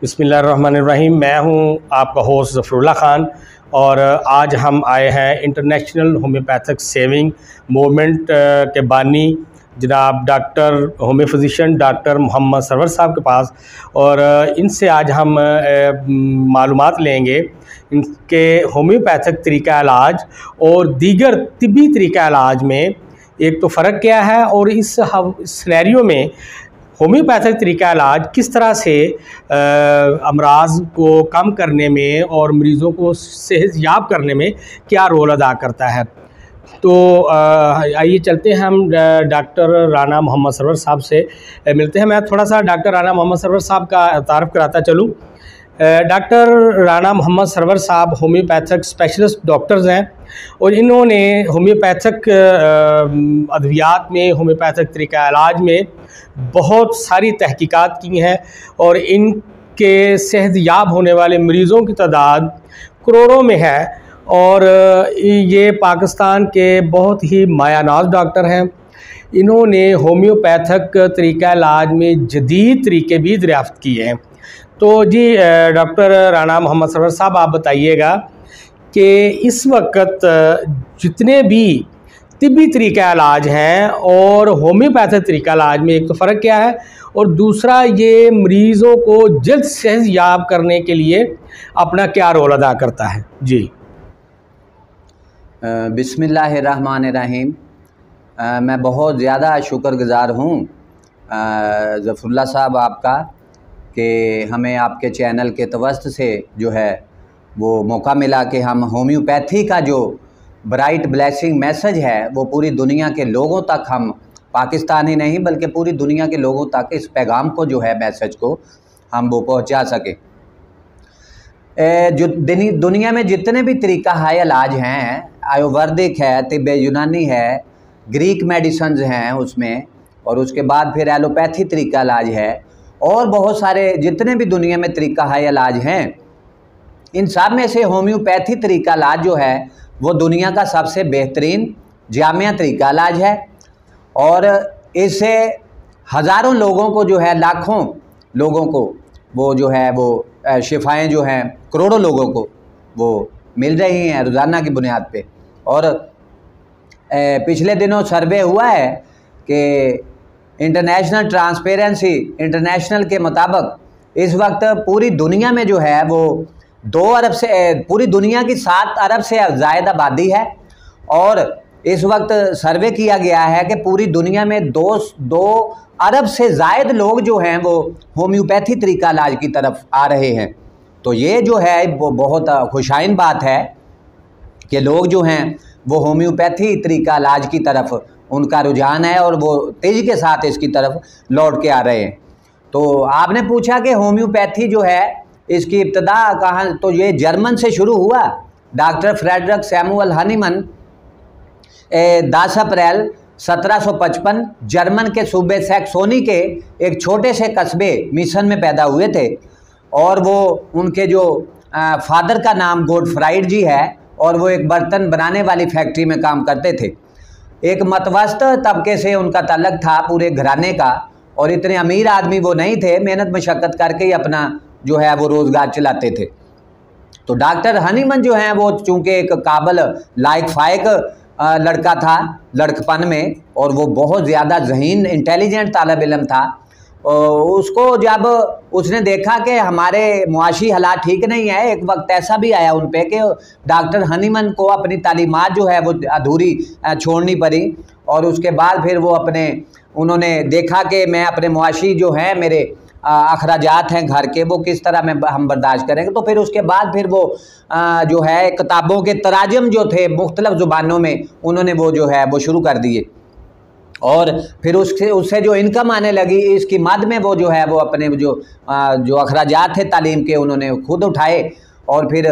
बिस्मिल्लाहिर्रहमानिर्रहीम। मैं हूं आपका होस्ट ज़फ़रुल्लाह ख़ान और आज हम आए हैं इंटरनेशनल होम्योपैथिक सेविंग मूवमेंट के बानी जनाब doctor homeo physician doctor Mohammad Sarwar साहब के पास, और इनसे आज हम मालूमात लेंगे इनके होम्योपैथिक तरीक़ा इलाज और दीगर तिब्बी तरीक़ा इलाज में एक तो फ़र्क क्या है, और इस सिनेरियो में होम्योपैथिक तरीक़ा इलाज किस तरह से अमराज को कम करने में और मरीज़ों को सेहत याब करने में क्या रोल अदा करता है। तो आइए चलते हैं, हम डॉक्टर राना मोहम्मद सरवर साहब से मिलते हैं। मैं थोड़ा सा डॉक्टर राना मोहम्मद सरवर साहब का तारुफ कराता चलूँ। डॉक्टर राना मोहम्मद सरवर साहब होम्योपैथिक स्पेशलिस्ट डॉक्टर्स हैं और इन्होंने होम्योपैथिक अद्वियात में, होम्योपैथिक तरीक़ा इलाज में बहुत सारी तहकीकात की हैं और इनके सेहत याब होने वाले मरीज़ों की तादाद करोड़ों में है। और ये पाकिस्तान के बहुत ही मायानाज़ डॉक्टर हैं। इन्होंने होम्योपैथिक तरीक़ा इलाज में जदीद तरीक़े भी दरियाफ़्त किए हैं। तो जी डॉक्टर राना मोहम्मद सरवर साहब, आप बताइएगा कि इस वक्त जितने भी तिब्बी तरीक़ा इलाज हैं और होम्योपैथिक तरीक़ा इलाज में एक तो फ़र्क क्या है, और दूसरा ये मरीज़ों को जल्द सेहत याब करने के लिए अपना क्या रोल अदा करता है। जी बिस्मिल्लाहिर्रहमानिर्रहीम। मैं बहुत ज़्यादा शुक्रगुज़ार हूँ ज़फ़रुल्लाह साहब आपका कि हमें आपके चैनल के तवस्त से जो है वो मौका मिला कि हम होम्योपैथी का जो ब्राइट ब्लेसिंग मैसेज है वो पूरी दुनिया के लोगों तक, हम पाकिस्तान ही नहीं बल्कि पूरी दुनिया के लोगों तक इस पैगाम को जो है, मैसेज को हम वो पहुंचा सके। जो दुनिया में जितने भी तरीक़ा हाय इलाज हैं, आयुर्वेदिक है, तिब्बे यूनानी है, ग्रीक मेडिसन्स हैं उसमें, और उसके बाद फिर एलोपैथी तरीक़ा इलाज है, और बहुत सारे जितने भी दुनिया में तरीक़ा हाय इलाज हैं, इन सब में से होम्योपैथी तरीक़ा इलाज जो है वो दुनिया का सबसे बेहतरीन जामिया तरीक़ा इलाज है। और इससे हज़ारों लोगों को जो है, लाखों लोगों को वो जो है वो शिफाएँ जो हैं करोड़ों लोगों को वो मिल रही हैं रोज़ाना की बुनियाद पे। और पिछले दिनों सर्वे हुआ है कि इंटरनेशनल ट्रांसपेरेंसी इंटरनेशनल के मुताबिक इस वक्त पूरी दुनिया में जो है वो 2 अरब से, पूरी दुनिया की 7 अरब से ज़ायद आबादी है। और इस वक्त सर्वे किया गया है कि पूरी दुनिया में 2 अरब से ज़ायद लोग जो हैं वो होम्योपैथी तरीक़ा इलाज की तरफ आ रहे हैं। तो ये जो है वो बहुत खुशाइन बात है कि लोग जो हैं वो होम्योपैथी तरीक़ा इलाज की तरफ उनका रुझान है और वो तेज़ी के साथ इसकी तरफ लौट के आ रहे हैं। तो आपने पूछा कि होम्योपैथी जो है इसकी इब्तदा कहाँ, तो ये जर्मन से शुरू हुआ। डॉक्टर फ्रेडरिक सैमुअल हनीमन 10 अप्रैल 1755 जर्मन के सूबे सैक्सोनी के एक छोटे से कस्बे मिशन में पैदा हुए थे, और वो उनके जो फादर का नाम गोडफ्राइड जी है, और वो एक बर्तन बनाने वाली फैक्ट्री में काम करते थे। एक मतवस्त तबके से उनका ताल्लुक था, पूरे घराने का, और इतने अमीर आदमी वो नहीं थे, मेहनत मशक्क़त करके ही अपना जो है वो रोज़गार चलाते थे। तो डॉक्टर हनीमन जो हैं वो चूँकि एक काबिल लायक फ़ायक लड़का था लड़कपन में, और वो बहुत ज़्यादा ज़हीन इंटेलिजेंट तालिब इल्म था। उसको जब उसने देखा कि हमारे मुआशी हालात ठीक नहीं है, एक वक्त ऐसा भी आया उन पे कि डॉक्टर हनीमन को अपनी तालीमात जो है वो अधूरी छोड़नी पड़ी। और उसके बाद फिर वो उन्होंने देखा कि मैं अपने मुआशी जो हैं, मेरे अखराजात हैं घर के, वो किस तरह में हम बर्दाश्त करेंगे। तो फिर उसके बाद फिर वो जो है किताबों के तराजम जो थे मुख्तलिफ़ ज़ुबानों में, उन्होंने वो जो है वो शुरू कर दिए, और फिर उससे जो इनकम आने लगी, इसकी मद में वो जो है वो अपने जो अखराजात थे तालीम के उन्होंने खुद उठाए, और फिर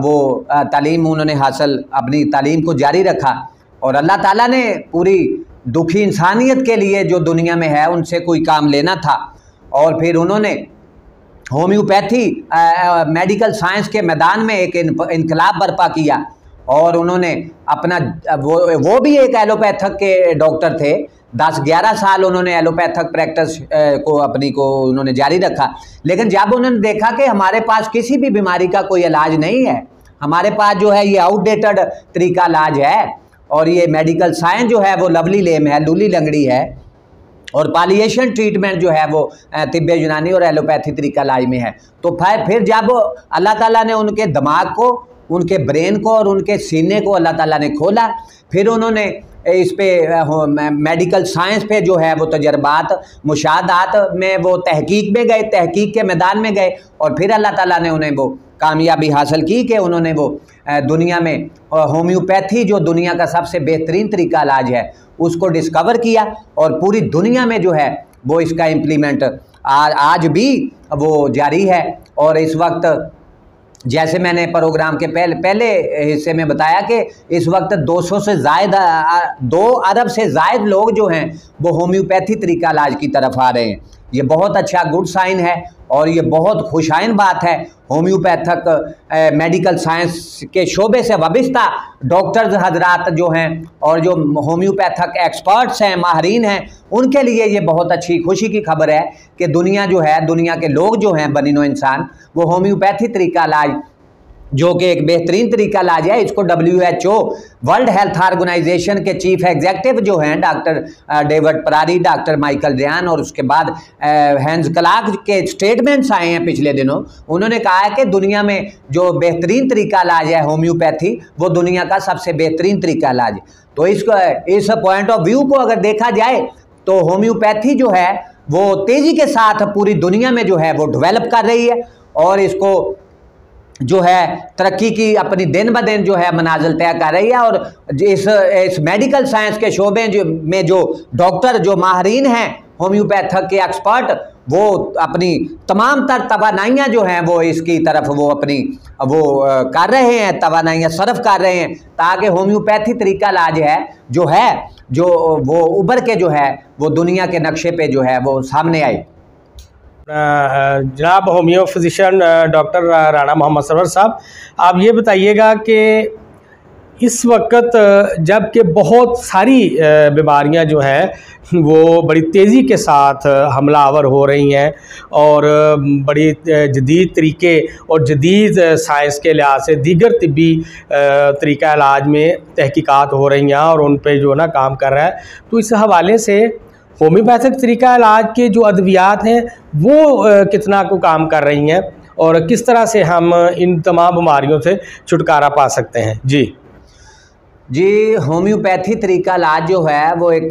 वो तालीम उन्होंने हासिल, अपनी तालीम को जारी रखा। और अल्लाह ताला ने पूरी दुखी इंसानियत के लिए जो दुनिया में है उनसे कोई काम लेना था, और फिर उन्होंने होम्योपैथी मेडिकल साइंस के मैदान में एक इनकलाब बर्पा किया। और उन्होंने अपना वो भी एक एलोपैथिक के डॉक्टर थे, 10-11 साल उन्होंने एलोपैथिक प्रैक्टिस को उन्होंने जारी रखा। लेकिन जब उन्होंने देखा कि हमारे पास किसी भी बीमारी का कोई इलाज नहीं है, हमारे पास जो है ये आउटडेटेड तरीका इलाज है और ये मेडिकल साइंस जो है वो लवली लेम है, लूली लंगड़ी है, और पालिएशन ट्रीटमेंट जो है वो तिब्बे यूनानी और एलोपैथी तरीका इलाज में है। तो फिर जब अल्लाह ताला ने उनके दिमाग को, उनके ब्रेन को और उनके सीने को अल्लाह ताला ने खोला, फिर उन्होंने इस पे मेडिकल साइंस पे जो है वो तजर्बात मुशाहदात में वो तहकीक में गए, तहकीक के मैदान में गए, और फिर अल्लाह ताला ने उन्हें वो कामयाबी हासिल की कि उन्होंने वो दुनिया में होम्योपैथी जो दुनिया का सबसे बेहतरीन तरीका इलाज है उसको डिस्कवर किया, और पूरी दुनिया में जो है वो इसका इम्प्लीमेंट आज भी वो जारी है। और इस वक्त जैसे मैंने प्रोग्राम के पहले हिस्से में बताया कि इस वक्त 200 से ज़ायद 2 अरब से ज़ायद लोग जो हैं वो होम्योपैथी तरीका इलाज की तरफ आ रहे हैं। ये बहुत अच्छा गुड साइन है और ये बहुत खुशाइन बात है। होम्योपैथिक मेडिकल साइंस के शोबे से वाबस्ता डॉक्टर्स हजरात जो हैं और जो होम्योपैथिक एक्सपर्ट्स हैं, माहरीन हैं, उनके लिए ये बहुत अच्छी खुशी की खबर है कि दुनिया जो है, दुनिया के लोग जो हैं बनीनो इंसान, वो होम्योपैथी तरीका इलाज जो कि एक बेहतरीन तरीका इलाज है, इसको WHO वर्ल्ड हेल्थ ऑर्गेनाइजेशन के चीफ एग्जेक्टिव जो हैं डॉक्टर डेविड परारी, डॉक्टर माइकल रियान और उसके बाद हैंस क्लार्क के स्टेटमेंट्स आए हैं पिछले दिनों। उन्होंने कहा है कि दुनिया में जो बेहतरीन तरीका इलाज है होम्योपैथी, वो दुनिया का सबसे बेहतरीन तरीका इलाज। तो इस पॉइंट ऑफ व्यू को अगर देखा जाए तो होम्योपैथी जो है वो तेज़ी के साथ पूरी दुनिया में जो है वो डेवलप कर रही है और इसको जो है तरक्की की अपनी दिन ब दिन जो है मनाजिल तय कर रही है। और इस मेडिकल साइंस के शोबे में जो डॉक्टर जो माहरीन हैं होम्योपैथिक के एक्सपर्ट, वो अपनी तमाम तर तवानाइयाँ जो हैं वो इसकी तरफ वो अपनी वो कर रहे हैं, तवानाइयाँ सर्फ कर रहे हैं, ताकि होम्योपैथी तरीका इलाज है जो वो उभर के जो है वो दुनिया के नक्शे पे जो है वो सामने आए। जनाब homeo physician doctor Rana Mohammad Sarwar साहब, आप ये बताइएगा कि इस वक्त जबकि बहुत सारी बीमारियां जो हैं वो बड़ी तेज़ी के साथ हमलावर हो रही हैं और बड़ी जदीद तरीके और जदीद साइंस के लिहाज से दीगर तिब्बी तरीका इलाज में तहकीकात हो रही हैं और उन पे जो ना काम कर रहा है, तो इस हवाले से होम्योपैथिक तरीका इलाज के जो अद्वियात हैं वो कितना को काम कर रही हैं और किस तरह से हम इन तमाम बीमारियों से छुटकारा पा सकते हैं? जी, होम्योपैथी तरीका इलाज जो है वो एक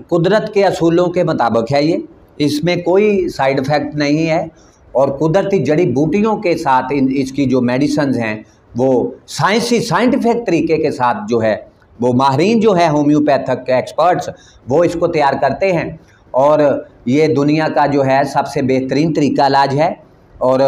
कुदरत के असूलों के मुताबिक है। ये इसमें कोई साइड इफ़ेक्ट नहीं है और कुदरती जड़ी बूटियों के साथ इसकी जो मेडिसिन हैं वो साइंटिफिक तरीके के साथ जो है वो माहरीन जो है होम्योपैथिक एक्सपर्ट्स वो इसको तैयार करते हैं और ये दुनिया का जो है सबसे बेहतरीन तरीका इलाज है। और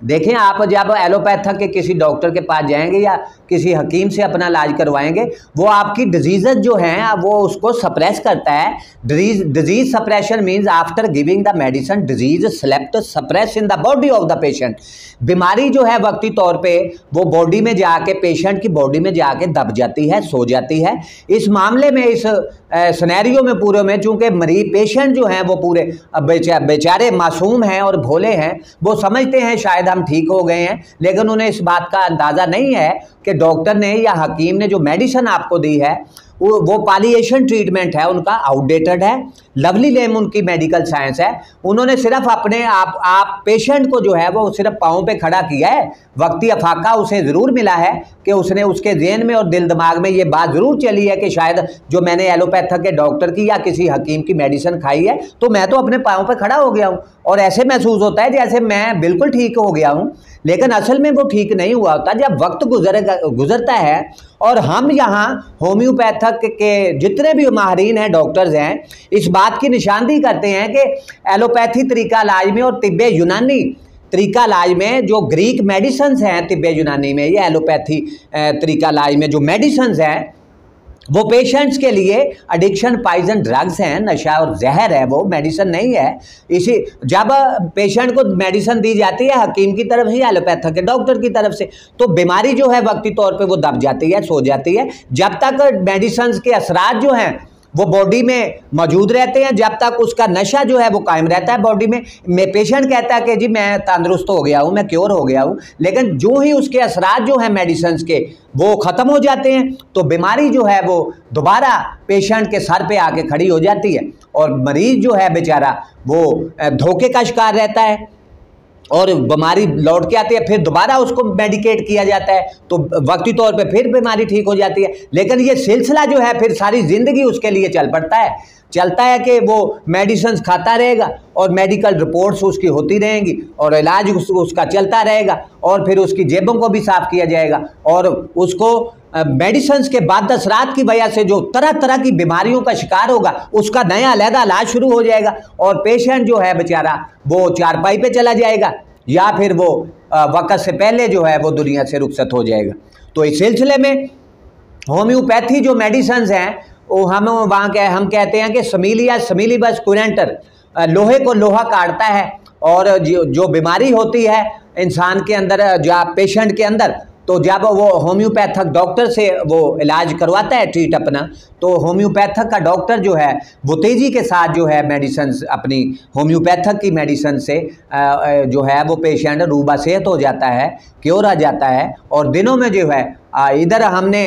देखें, आप जब एलोपैथिक के किसी डॉक्टर के पास जाएंगे या किसी हकीम से अपना इलाज करवाएंगे, वो आपकी डिजीज़ जो हैं वो उसको सप्रेस करता है। Disease suppression means after giving the medicine disease slept suppress in the body of the patient. बीमारी जो है वक्ती तौर पे वो बॉडी में जाके, पेशेंट की बॉडी में जाके दब जाती है, सो जाती है। इस मामले में, इस सिनेरियो में पूरे में, चूँकि मरीज पेशेंट जो हैं वो पूरे बेचारे मासूम हैं और भोले हैं, वो समझते हैं शायद हम ठीक हो गए हैं, लेकिन उन्हें इस बात का अंदाज़ा नहीं है कि डॉक्टर ने या हकीम ने जो मेडिसिन आपको दी है वो पालिएशन ट्रीटमेंट है, उनका आउटडेटेड है। लवली लेम उनकी मेडिकल साइंस है। उन्होंने सिर्फ अपने आप पेशेंट को जो है वो सिर्फ पाँव पे खड़ा किया है। वक्ती अफाका उसे ज़रूर मिला है कि उसने उसके ज़हन में और दिल दिमाग में ये बात ज़रूर चली है कि शायद जो मैंने एलोपैथिक के डॉक्टर की या किसी हकीम की मेडिसिन खाई है तो मैं तो अपने पाँव पे खड़ा हो गया हूँ और ऐसे महसूस होता है जैसे मैं बिल्कुल ठीक हो गया हूँ, लेकिन असल में वो ठीक नहीं हुआ होता। जब वक्त गुजरता है और हम यहाँ होम्योपैथिक के जितने भी माहरीन हैं, डॉक्टर्स हैं, इस बात की निशानदेही करते हैं कि एलोपैथी तरीका इलाज में और तिब्बे यूनानी तरीका इलाज में जो ग्रीक मेडिसिन हैं, तिब्बे यूनानी में या एलोपैथी तरीका इलाज में जो मेडिसिन हैं वो पेशेंट्स के लिए एडिक्शन पॉइजन ड्रग्स हैं, नशा और जहर है, वो मेडिसिन नहीं है। इसी जब पेशेंट को मेडिसिन दी जाती है हकीम की तरफ से या एलोपैथिक के डॉक्टर की तरफ से, तो बीमारी जो है वक्ती तौर पे वो दब जाती है, सो जाती है। जब तक मेडिसिन के असरात जो हैं वो बॉडी में मौजूद रहते हैं जब तक उसका नशा जो है वो कायम रहता है बॉडी में। पेशेंट कहता है कि जी मैं तंदुरुस्त हो गया हूँ, मैं क्योर हो गया हूँ, लेकिन जो ही उसके असरात जो है मेडिसिन के वो ख़त्म हो जाते हैं तो बीमारी जो है वो दोबारा पेशेंट के सर पे आके खड़ी हो जाती है और मरीज जो है बेचारा वो धोखे का शिकार रहता है और बीमारी लौट के आती है, फिर दोबारा उसको मेडिकेट किया जाता है तो वक्ती तौर पे फिर बीमारी ठीक हो जाती है। लेकिन ये सिलसिला जो है फिर सारी ज़िंदगी उसके लिए चलता है कि वो मेडिसिन खाता रहेगा और मेडिकल रिपोर्ट्स उसकी होती रहेंगी और इलाज उसका चलता रहेगा और फिर उसकी जेबों को भी साफ़ किया जाएगा और उसको मेडिसिन के बाद असरात की वजह से जो तरह तरह की बीमारियों का शिकार होगा उसका नया अलहदा इलाज शुरू हो जाएगा और पेशेंट जो है बेचारा वो चारपाई पे चला जाएगा या फिर वो वक्त से पहले जो है वो दुनिया से रुखसत हो जाएगा। तो इस सिलसिले में होम्योपैथी जो मेडिसिन हैं वो हम कहते हैं कि समीली बस कुरेंटर लोहे को लोहा काटता है और जो बीमारी होती है इंसान के अंदर या पेशेंट के अंदर तो जब वो होम्योपैथिक डॉक्टर से वो इलाज करवाता है ट्रीट अपना तो होम्योपैथिक का डॉक्टर जो है वो तेज़ी के साथ जो है मेडिसिन अपनी होम्योपैथिक की मेडिसिन से जो है वो पेशेंट रूबा सेहत हो जाता है, क्योर आ जाता है। और दिनों में जो है इधर हमने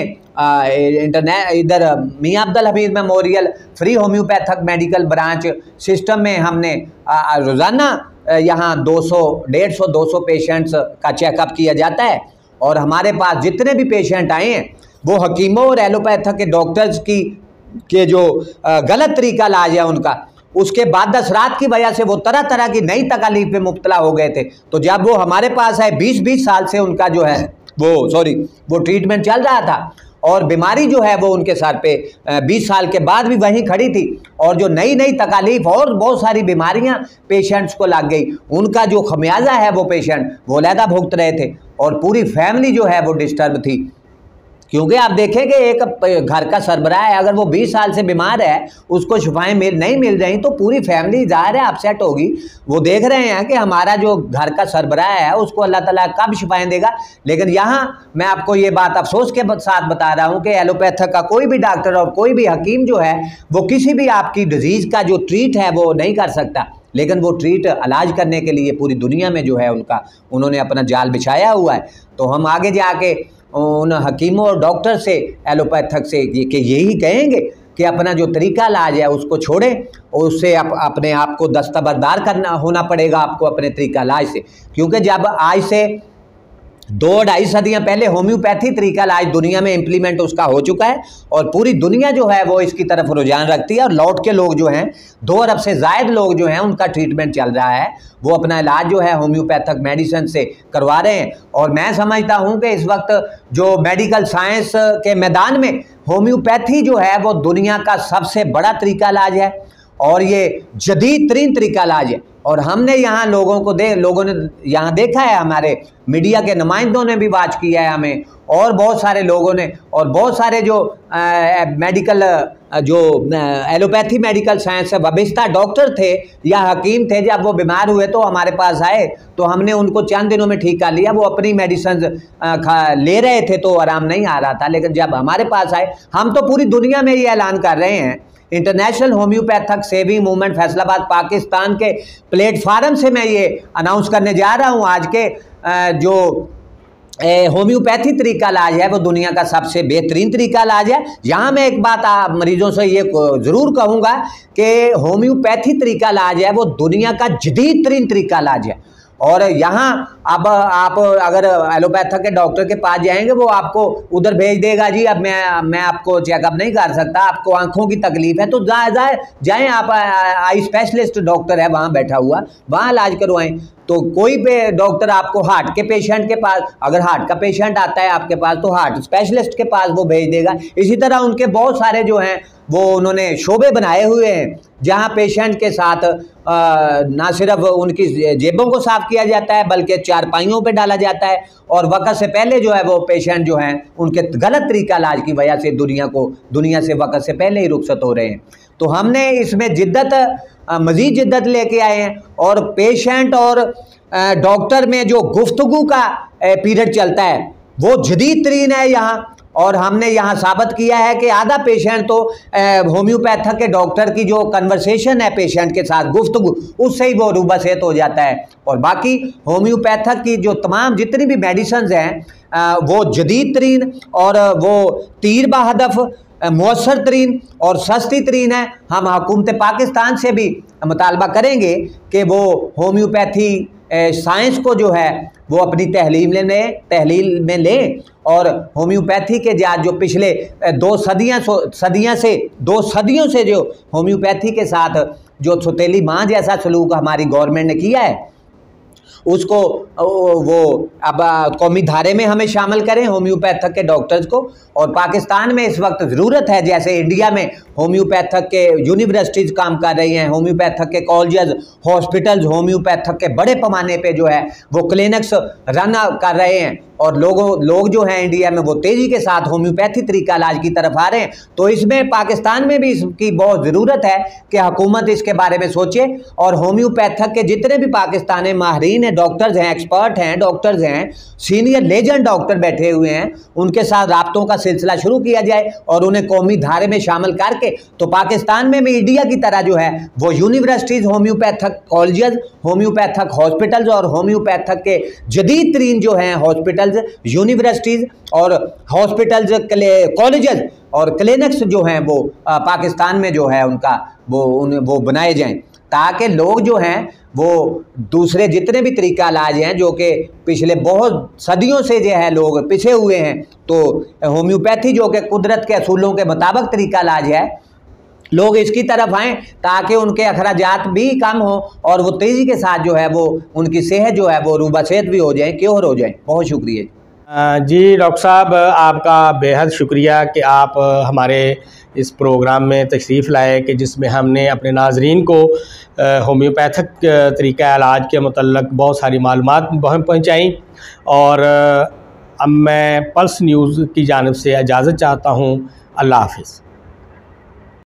इधर Miyan Abdul Hamid memorial free homeopathic medical branch system में हमने रोज़ाना यहाँ 150-200 पेशेंट्स का चेकअप किया जाता है और हमारे पास जितने भी पेशेंट आए हैं वो हकीमों और एलोपैथिक के डॉक्टर्स के जो गलत तरीका इलाज है उनका उसके बाद असरात की वजह से वो तरह तरह की नई तकलीफ में मुब्तला हो गए थे। तो जब वो हमारे पास आए 20-20 साल से उनका जो है वो ट्रीटमेंट चल रहा था और बीमारी जो है वो उनके सर पे 20 साल के बाद भी वहीं खड़ी थी और जो नई तकलीफ और बहुत सारी बीमारियां पेशेंट्स को लग गई उनका जो खमियाजा है वो पेशेंट वो अलहदा भुगत रहे थे और पूरी फैमिली जो है वो डिस्टर्ब थी। क्योंकि आप देखें कि एक घर का सरबराह है अगर वो 20 साल से बीमार है उसको शिफाएं नहीं मिल रही तो पूरी फैमिली ज़ाहिर है अपसेट होगी। वो देख रहे हैं कि हमारा जो घर का सरबराह है उसको अल्लाह ताला कब शिफाएं देगा। लेकिन यहाँ मैं आपको ये बात अफसोस के साथ बता रहा हूँ कि एलोपैथिक का कोई भी डॉक्टर और कोई भी हकीम जो है वो किसी भी आपकी डिजीज़ का जो ट्रीट है वो नहीं कर सकता, लेकिन वो ट्रीट इलाज करने के लिए पूरी दुनिया में जो है उन्होंने अपना जाल बिछाया हुआ है। तो हम आगे जाके उन हकीमों और डॉक्टर से एलोपैथिक से कि यही कहेंगे कि अपना जो तरीका इलाज है उसको छोड़ें और उससे अपने आप को दस्तबरदार होना पड़ेगा आपको अपने तरीका इलाज से। क्योंकि जब आज से 2-2.5 सदियाँ पहले होम्योपैथी तरीका इलाज दुनिया में इम्प्लीमेंट उसका हो चुका है और पूरी दुनिया जो है वो इसकी तरफ रुझान रखती है और लौट के लोग जो हैं 2 अरब से ज़ायद लोग जो हैं उनका ट्रीटमेंट चल रहा है, वो अपना इलाज जो है होम्योपैथिक मेडिसिन से करवा रहे हैं। और मैं समझता हूँ कि इस वक्त जो मेडिकल साइंस के मैदान में होम्योपैथी जो है वो दुनिया का सबसे बड़ा तरीका इलाज है और ये जदीद तरीन तरीका इलाज है। और हमने यहाँ लोगों ने यहाँ देखा है, हमारे मीडिया के नुमाइंदों ने भी वाच किया है हमें और बहुत सारे लोगों ने और बहुत सारे जो एलोपैथी मेडिकल साइंस से वाबस्ता डॉक्टर थे या हकीम थे, जब वो बीमार हुए तो हमारे पास आए तो हमने उनको चंद दिनों में ठीक कर लिया। वो अपनी मेडिसिन ले रहे थे तो आराम नहीं आ रहा था, लेकिन जब हमारे पास आए हम तो पूरी दुनिया में ये ऐलान कर रहे हैं, international homeopathic saving movement Faisalabad Pakistan के प्लेटफार्म से मैं ये अनाउंस करने जा रहा हूँ आज के जो होम्योपैथी तरीका इलाज है वो दुनिया का सबसे बेहतरीन तरीका इलाज है। यहाँ मैं एक बात मरीजों से ये ज़रूर कहूँगा कि होम्योपैथी तरीका इलाज है वो दुनिया का जदीद तरीन तरीका इलाज है। और यहाँ अब आप अगर एलोपैथिक के डॉक्टर के पास जाएंगे वो आपको उधर भेज देगा, जी अब मैं आपको चेकअप नहीं कर सकता, आपको आंखों की तकलीफ है तो जाएं आप आई स्पेशलिस्ट डॉक्टर है वहाँ बैठा हुआ, वहाँ इलाज करवाएं। तो कोई भी डॉक्टर आपको हार्ट के पेशेंट के पास, अगर हार्ट का पेशेंट आता है आपके पास तो हार्ट स्पेशलिस्ट के पास वो भेज देगा। इसी तरह उनके बहुत सारे जो हैं वो उन्होंने शोबे बनाए हुए हैं जहां पेशेंट के साथ ना सिर्फ उनकी जेबों को साफ किया जाता है बल्कि चारपाइयों पे डाला जाता है और वक्त से पहले जो है वो पेशेंट जो हैं उनके गलत तरीका इलाज की वजह से दुनिया से वक्त से पहले ही रुखसत हो रहे हैं। तो हमने इसमें मज़ीद जिद्दत लेके आए हैं और पेशेंट और डॉक्टर में जो गुफ्तगू का पीरियड चलता है वो जदीद तरीन है यहाँ। और हमने यहाँ साबित किया है कि आधा पेशेंट तो होम्योपैथिक के डॉक्टर की जो कन्वर्सेशन है पेशेंट के साथ, गुफ्तगू, उससे ही वो रूबसेहत हो जाता है। और बाकी होम्योपैथिक की जो तमाम जितनी भी मेडिसिन हैं वो जदीद तरीन और वो तीर बहदफ मौसर तरीन और सस्ती तरीन है। हम हुकूमत पाकिस्तान से भी मुतालबा करेंगे कि वो होम्योपैथी साइंस को जो है वो अपनी तहलील में ले और होम्योपैथी के जो पिछले 2 सदियों से जो होम्योपैथी के साथ जो सौतेली माँ जैसा सलूक हमारी गवर्नमेंट ने किया है, उसको वो अब कौमी धारे में हमें शामिल करें होम्योपैथिक के डॉक्टर्स को। और पाकिस्तान में इस वक्त ज़रूरत है, जैसे इंडिया में होम्योपैथिक के यूनिवर्सिटीज़ काम कर रही हैं, होम्योपैथिक के कॉलेज, हॉस्पिटल्स होम्योपैथिक के बड़े पैमाने पे जो है वो क्लिनिक्स रन कर रहे हैं और लोग जो हैं इंडिया में वो तेज़ी के साथ होम्योपैथी तरीका इलाज की तरफ आ रहे हैं। तो इसमें पाकिस्तान में भी इसकी बहुत ज़रूरत है कि हुकूमत इसके बारे में सोचे और होम्योपैथिक के जितने भी पाकिस्तान में माहिरीन हैं, डॉक्टर्स हैं, एक्सपर्ट हैं, डॉक्टर्स हैं, सीनियर लेजेंड डॉक्टर बैठे हुए हैं, उनके साथ राब्तों का सिलसिला शुरू किया जाए और उन्हें कौमी धारे में शामिल करके तो पाकिस्तान में भी इंडिया की तरह जो है वो universities, homeopathic college, homeopathic hospitals और होम्योपैथिक के जदीद तरीन जो हैं हॉस्पिटल्स, यूनिवर्सिटीज़ और हॉस्पिटल्स, कॉलेजेस और क्लिनिक्स जो हैं वो पाकिस्तान में जो है उनका वो बनाए जाएं, ताकि लोग जो हैं वो दूसरे जितने भी तरीका इलाज हैं जो कि पिछले बहुत सदियों से जो है लोग पीछे हुए हैं, तो होम्योपैथी जो कि कुदरत के असूलों के मुताबिक तरीका इलाज है, लोग इसकी तरफ आएँ ताकि उनके अखराजात भी कम हो और वो तेज़ी के साथ जो है वो उनकी सेहत जो है वो रूबासेहत भी हो जाए, क्योर हो जाए। बहुत शुक्रिया जी डॉक्टर साहब, आपका बेहद शुक्रिया कि आप हमारे इस प्रोग्राम में तशरीफ़ लाए कि जिसमें हमने अपने नाज़रीन को होम्योपैथिक तरीक़ा इलाज के मुतल्लक़ बहुत सारी मालूमात पहुँचाई। और अब मैं पल्स न्यूज़ की जानिब से इजाज़त चाहता हूँ। अल्लाह हाफ़िज़।